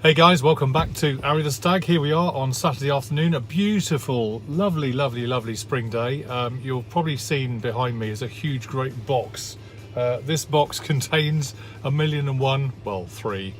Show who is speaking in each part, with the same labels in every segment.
Speaker 1: Hey guys, welcome back to Arry the Stag. Here we are on Saturday afternoon, a beautiful, lovely spring day. You've probably seen behind me is a huge, great box. This box contains 1,000,001, well, 3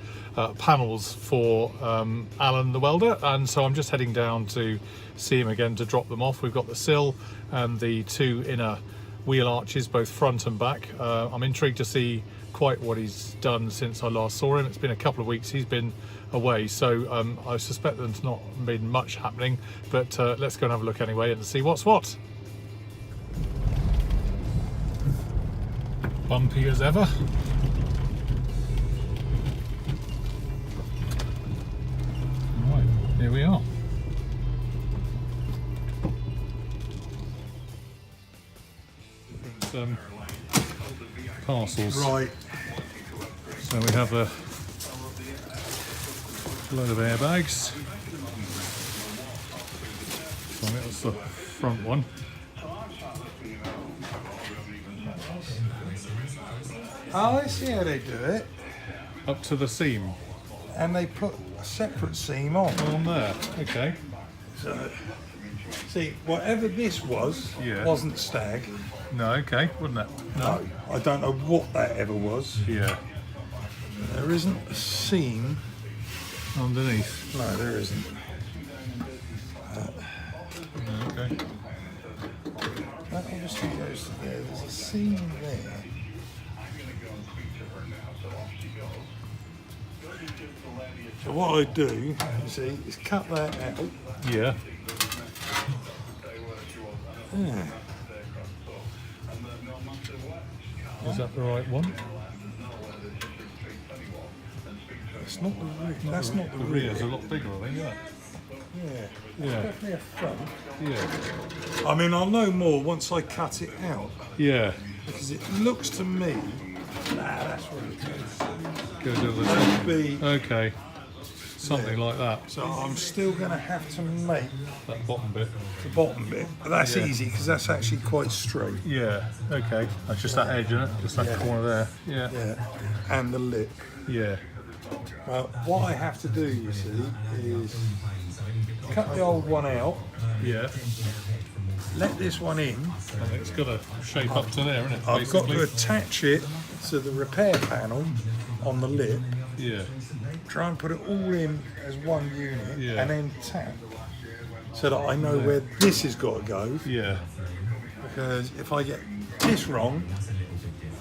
Speaker 1: panels for Alan the Welder, and so I'm just heading down to see him again to drop them off. We've got the sill and the 2 inner wheel arches, both front and back. I'm intrigued to see quite what he's done since I last saw him. It's been a couple of weeks he's been away, so I suspect there's not been much happening, but let's go and have a look anyway and see what's what. Bumpy as ever. Right, here we are. Parcels.
Speaker 2: Right.
Speaker 1: So we have a load of airbags. So that's the front one.
Speaker 2: Oh, I see how they do it.
Speaker 1: Up to the seam.
Speaker 2: And they put a separate seam on.
Speaker 1: There. Okay.
Speaker 2: So, see, whatever this was,
Speaker 1: Yeah.
Speaker 2: wasn't Stag.
Speaker 1: No, okay, wouldn't it?
Speaker 2: No, I don't know what that ever was.
Speaker 1: Yeah.
Speaker 2: There isn't a seam.
Speaker 1: Underneath.
Speaker 2: No, there isn't.
Speaker 1: Okay.
Speaker 2: That obviously goes to there. There's a seam there. So what I do, you see, is cut that out.
Speaker 1: Yeah.
Speaker 2: Yeah.
Speaker 1: Is that the right one?
Speaker 2: It's not the rear. That's not the
Speaker 1: The
Speaker 2: rear.
Speaker 1: rear's a lot bigger, I think, isn't it?
Speaker 2: Yeah.
Speaker 1: Yeah.
Speaker 2: Definitely a front.
Speaker 1: Yeah.
Speaker 2: I mean, I'll know more once I cut it out,
Speaker 1: Yeah.
Speaker 2: because it looks to me. Nah, that's what it is.
Speaker 1: Go to the
Speaker 2: It'll be.
Speaker 1: Okay. Something like that.
Speaker 2: So I'm still going to have to make
Speaker 1: That bottom bit.
Speaker 2: the bottom bit, but that's
Speaker 1: Yeah.
Speaker 2: easy because that's actually quite straight.
Speaker 1: Yeah. Okay. That's just that edge, isn't it? Just that
Speaker 2: Yeah.
Speaker 1: corner there. Yeah.
Speaker 2: Yeah, and the lip.
Speaker 1: Yeah.
Speaker 2: What I have to do, you see, is cut the old one out,
Speaker 1: Yeah.
Speaker 2: let this one in.
Speaker 1: And it's got to shape up to there, isn't it?
Speaker 2: I've got
Speaker 1: basically?
Speaker 2: to attach it to the repair panel on the lip.
Speaker 1: Yeah.
Speaker 2: Try and put it all in as one unit,
Speaker 1: Yeah.
Speaker 2: and then tap, so that I know where this has got to go.
Speaker 1: Yeah.
Speaker 2: Because if I get this wrong,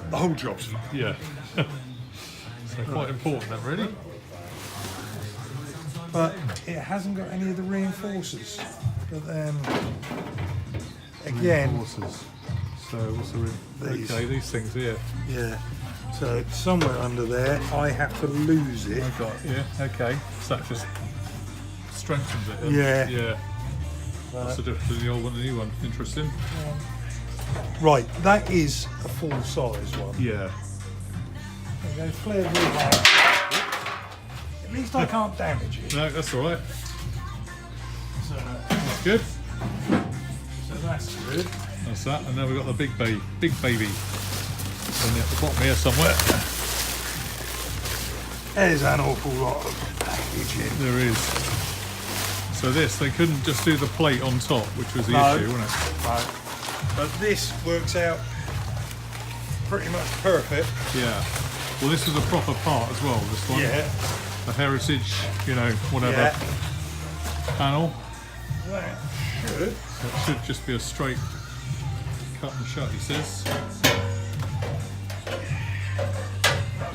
Speaker 2: the whole job's fucked.
Speaker 1: Yeah. So quite important then, really.
Speaker 2: But it hasn't got any of the reinforcers. But then again,
Speaker 1: Horses. So what's the
Speaker 2: These.
Speaker 1: okay, these things here.
Speaker 2: yeah. So somewhere under there, I have to lose it.
Speaker 1: I've got, yeah, okay. So that just strengthens it. Then.
Speaker 2: Yeah.
Speaker 1: Yeah. What's the difference between the old one and the new one? Interesting.
Speaker 2: Right, that is a full size one.
Speaker 1: Yeah.
Speaker 2: There you go, flare wheel out. At least I can't damage it.
Speaker 1: No, that's all right.
Speaker 2: So,
Speaker 1: That's good.
Speaker 2: so that's good.
Speaker 1: That's that. And now we've got the big baby. And at the bottom here somewhere.
Speaker 2: There's an awful lot of packaging.
Speaker 1: There is. So this, they couldn't just do the plate on top, which was the
Speaker 2: No.
Speaker 1: issue, wasn't it?
Speaker 2: Right. But this works out pretty much perfect.
Speaker 1: Yeah. Well, this is a proper part as well, this one.
Speaker 2: Yeah.
Speaker 1: A heritage, you know, whatever
Speaker 2: Yeah.
Speaker 1: panel.
Speaker 2: That should.
Speaker 1: So it should just be a straight cut and shut, he says.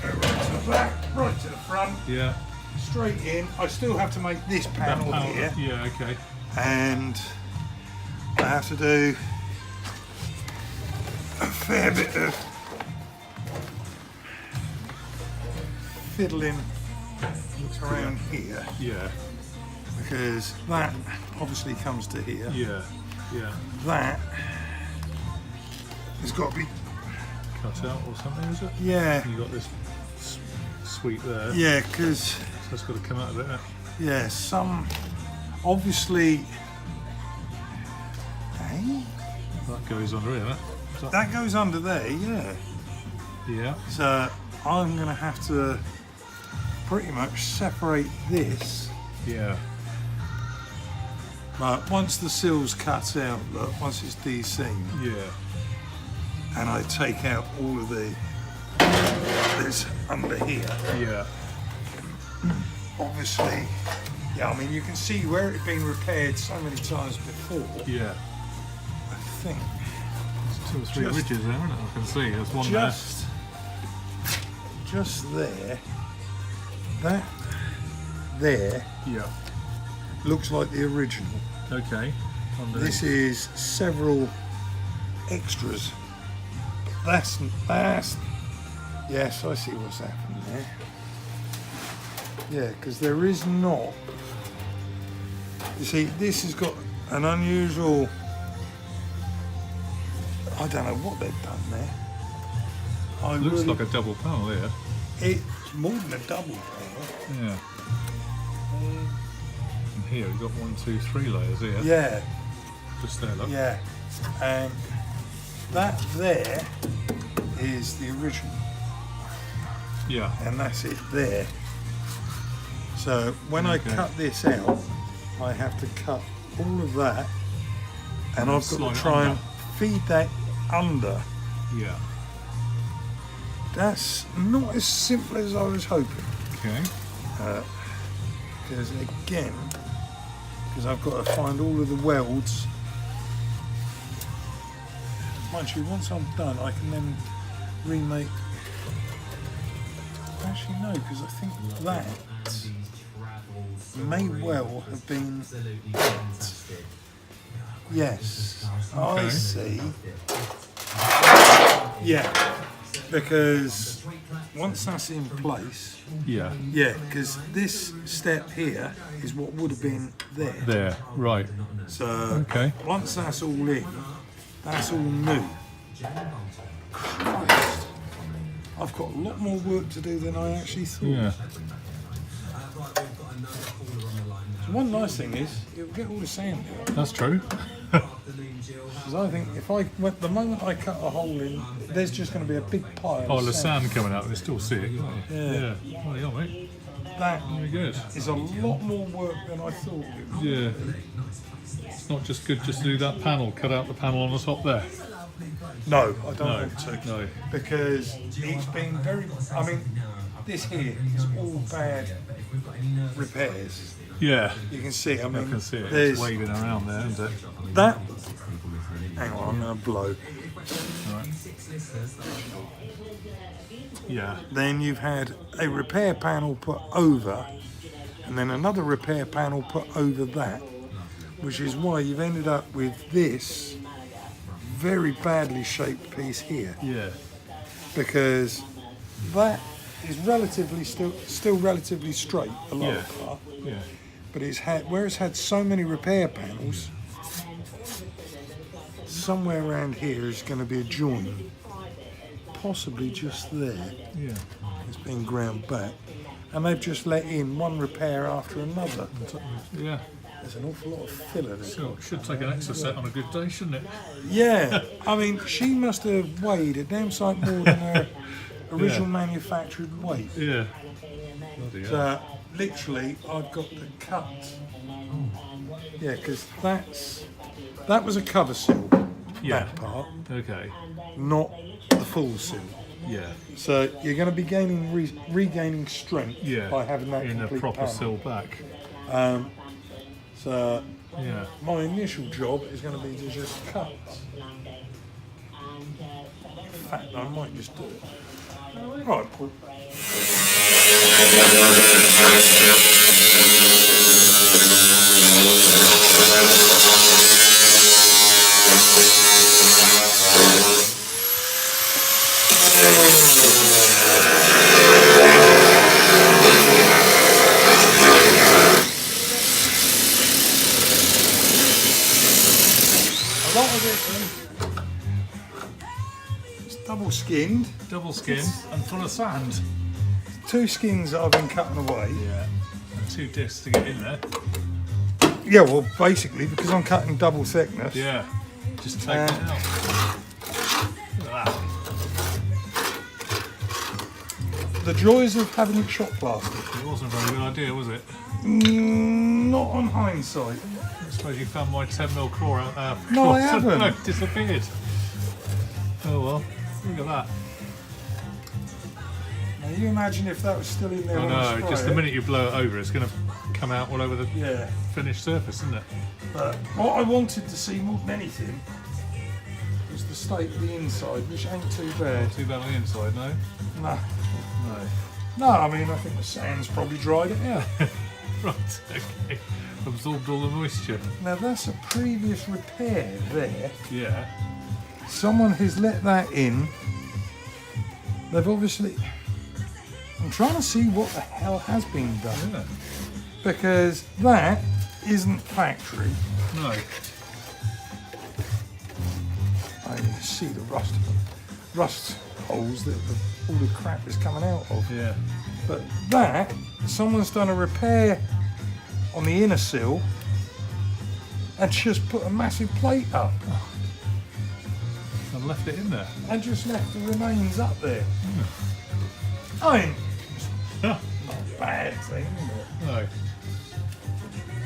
Speaker 2: Right to the back, right to the front,
Speaker 1: Yeah.
Speaker 2: straight in. I still have to make this panel
Speaker 1: That
Speaker 2: here,
Speaker 1: Yeah, okay.
Speaker 2: and I have to do a fair bit of fiddling around here,
Speaker 1: Yeah.
Speaker 2: because that obviously comes to here.
Speaker 1: Yeah. Yeah.
Speaker 2: That has got to be,
Speaker 1: Cut out or something, is it?
Speaker 2: yeah,
Speaker 1: You got this sweep there.
Speaker 2: yeah, because
Speaker 1: So it's got to come out of it, isn't it?
Speaker 2: yeah, some obviously. Hey,
Speaker 1: That goes under here, isn't it? Is that-
Speaker 2: that goes under there, yeah.
Speaker 1: Yeah.
Speaker 2: So I'm gonna have to pretty much separate this.
Speaker 1: Yeah.
Speaker 2: But once the sill's cut out, look, once it's de-seamed,
Speaker 1: Yeah.
Speaker 2: and I take out all of this under here,
Speaker 1: Yeah.
Speaker 2: obviously, yeah, I mean, you can see where it's been repaired so many times before.
Speaker 1: Yeah.
Speaker 2: I think
Speaker 1: There's 2 or 3
Speaker 2: Just-
Speaker 1: ridges there, isn't it? I can see. There's one
Speaker 2: just there, that there
Speaker 1: there. Yeah.
Speaker 2: looks like the original.
Speaker 1: Okay.
Speaker 2: This is several extras. That's yes, I see what's happened there. Yeah, because there is not. You see, this has got an unusual. I don't know what they've done there.
Speaker 1: Looks like a double panel here.
Speaker 2: It's more than a double panel.
Speaker 1: Yeah. And here we've got 1, 2, 3 layers here.
Speaker 2: Yeah,
Speaker 1: Just there, look.
Speaker 2: yeah, and that there is the original,
Speaker 1: Yeah.
Speaker 2: and that's it there. So when I
Speaker 1: Okay.
Speaker 2: cut this out, I have to cut all of that, and I've got
Speaker 1: Slide
Speaker 2: to
Speaker 1: it
Speaker 2: try
Speaker 1: under.
Speaker 2: and feed that under.
Speaker 1: Yeah.
Speaker 2: That's not as simple as I was hoping.
Speaker 1: Okay.
Speaker 2: Because I've got to find all of the welds. Mind you, once I'm done, I can then remake. Actually, no, because I think that may well have been. Yes, I
Speaker 1: Okay.
Speaker 2: see. Yeah, because once that's in place.
Speaker 1: Yeah.
Speaker 2: Yeah, because this step here is what would have been there.
Speaker 1: There. Right.
Speaker 2: So
Speaker 1: Okay.
Speaker 2: once that's all in, that's all new. Christ, I've got a lot more work to do than I actually thought.
Speaker 1: Yeah.
Speaker 2: So one nice thing is, it'll get all the sand out.
Speaker 1: That's true.
Speaker 2: Because I think the moment I cut a hole in, there's just going to be a big pile
Speaker 1: Oh,
Speaker 2: of
Speaker 1: the
Speaker 2: sand.
Speaker 1: sand coming out. You still see it, can't you?
Speaker 2: Yeah.
Speaker 1: Oh, yeah, mate.
Speaker 2: That
Speaker 1: Very good.
Speaker 2: is a lot more work than I thought it would.
Speaker 1: Yeah. It's not just good just to do that panel, cut out the panel on the top there.
Speaker 2: No, I don't
Speaker 1: No.
Speaker 2: want to.
Speaker 1: No.
Speaker 2: Because it's been very. I mean, this here is all bad repairs.
Speaker 1: Yeah.
Speaker 2: You can see. I mean,
Speaker 1: I can see it. It's
Speaker 2: there's
Speaker 1: waving around there, isn't it?
Speaker 2: that. Hang on, I'm going to blow.
Speaker 1: Right. Yeah.
Speaker 2: Then you've had a repair panel put over, and then another repair panel put over that, which is why you've ended up with this very badly shaped piece here,
Speaker 1: Yeah.
Speaker 2: because that is relatively still relatively straight, the lower
Speaker 1: Yeah.
Speaker 2: part,
Speaker 1: Yeah.
Speaker 2: but it's had so many repair panels. Somewhere around here is going to be a joint, possibly just there.
Speaker 1: Yeah.
Speaker 2: It's been ground back, and they've just let in one repair after another.
Speaker 1: Yeah.
Speaker 2: There's an awful lot of filler there.
Speaker 1: So it should take an extra set on a good day, shouldn't it?
Speaker 2: Yeah, I mean, she must have weighed a damn sight more than her original manufactured weight.
Speaker 1: Yeah. Bloody hell.
Speaker 2: So, literally, I've got to cut. Yeah, because that was a cover sill,
Speaker 1: Yeah.
Speaker 2: that part,
Speaker 1: Okay.
Speaker 2: not the full sill.
Speaker 1: Yeah.
Speaker 2: So you're going to be regaining strength
Speaker 1: Yeah.
Speaker 2: by having that
Speaker 1: in a
Speaker 2: complete
Speaker 1: proper
Speaker 2: panel.
Speaker 1: sill back.
Speaker 2: So
Speaker 1: Yeah.
Speaker 2: my initial job is going to be to just cut. In fact, I might just do it. Right, Paul. A lot of it is double skinned.
Speaker 1: Double skin and full of sand.
Speaker 2: 2 skins that I've been cutting away.
Speaker 1: Yeah. And 2 discs to get in there.
Speaker 2: Yeah, well, basically because I'm cutting double thickness.
Speaker 1: Yeah. Just take it out. Look at that.
Speaker 2: the joys of having it shot plastered.
Speaker 1: It wasn't a very good idea, was it?
Speaker 2: Not on hindsight.
Speaker 1: I suppose you found my 10mm claw out there.
Speaker 2: No, I haven't.
Speaker 1: No, disappeared. Oh well, look at that.
Speaker 2: Now you imagine if that was still in there.
Speaker 1: Oh no, just the minute you blow it over, it's going to come out all over the finished surface, isn't it?
Speaker 2: But what I wanted to see more than anything was the state of the inside, which ain't too bad.
Speaker 1: Not too bad on the inside, no?
Speaker 2: No.
Speaker 1: No.
Speaker 2: No, I mean, I think the sand's probably dried it out.
Speaker 1: Right, okay. Absorbed all the moisture.
Speaker 2: Now that's a previous repair there.
Speaker 1: Yeah.
Speaker 2: Someone has let that in. They've obviously... I'm trying to see what the hell has been done.
Speaker 1: Yeah.
Speaker 2: Because that isn't factory.
Speaker 1: No.
Speaker 2: I can see the rust holes that all the crap is coming out of.
Speaker 1: Yeah.
Speaker 2: But that, someone's done a repair on the inner sill and just put a massive plate up.
Speaker 1: And left it in there.
Speaker 2: And just left the remains up there. I mean, not a bad thing, is it?
Speaker 1: No.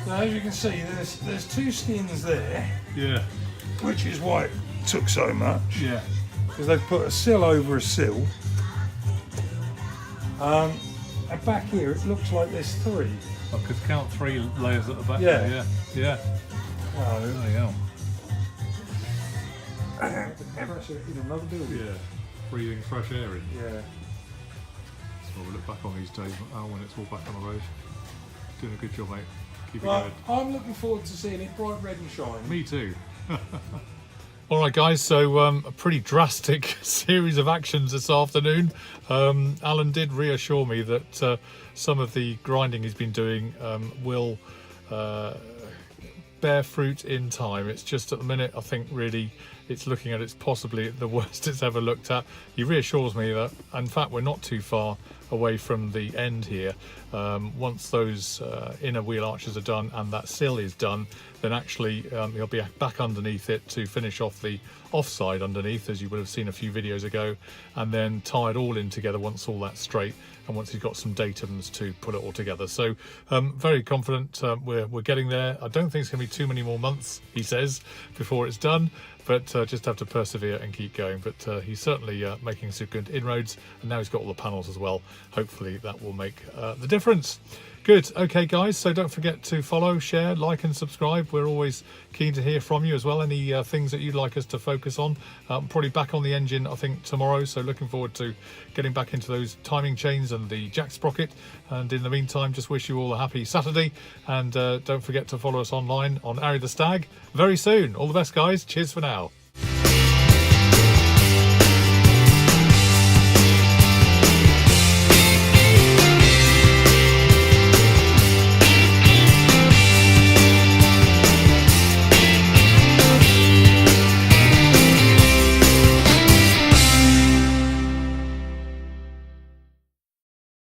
Speaker 2: So as you can see, there's two skins there,
Speaker 1: Yeah.
Speaker 2: which is why it took so much.
Speaker 1: Yeah.
Speaker 2: Because they've put a sill over a sill. And back here, it looks like there's three.
Speaker 1: I could count 3 layers at the back
Speaker 2: Yeah.
Speaker 1: there, yeah. Yeah.
Speaker 2: Oh,
Speaker 1: There you go.
Speaker 2: pressure in another building.
Speaker 1: Yeah. Breathing fresh air in.
Speaker 2: Yeah.
Speaker 1: So we'll look back on these days, Al, when it's all back on the road. Doing a good job, mate. Keep it
Speaker 2: Right,
Speaker 1: going.
Speaker 2: I'm looking forward to seeing it bright red and shine.
Speaker 1: Me too. All right, guys, so a pretty drastic series of actions this afternoon. Alan did reassure me that some of the grinding he's been doing will bear fruit in time. It's just at the minute, I think, really, it's looking at it's possibly the worst it's ever looked at. He reassures me that, in fact, we're not too far away from the end here. Once those inner wheel arches are done and that sill is done, then actually he'll be back underneath it to finish off the offside underneath, as you would have seen a few videos ago, and then tie it all in together once all that's straight and once he's got some datums to put it all together. So very confident we're getting there. I don't think it's going to be too many more months, he says, before it's done, but just have to persevere and keep going. But he's certainly making some good inroads, and now he's got all the panels as well. Hopefully that will make the difference. Good. Okay, guys, so don't forget to follow, share, like and subscribe. We're always keen to hear from you as well. Any things that you'd like us to focus on. Probably back on the engine, I think, tomorrow, so looking forward to getting back into those timing chains and the jack sprocket. And in the meantime, just wish you all a happy Saturday, and don't forget to follow us online on Arry the Stag very soon. All the best, guys. Cheers for now.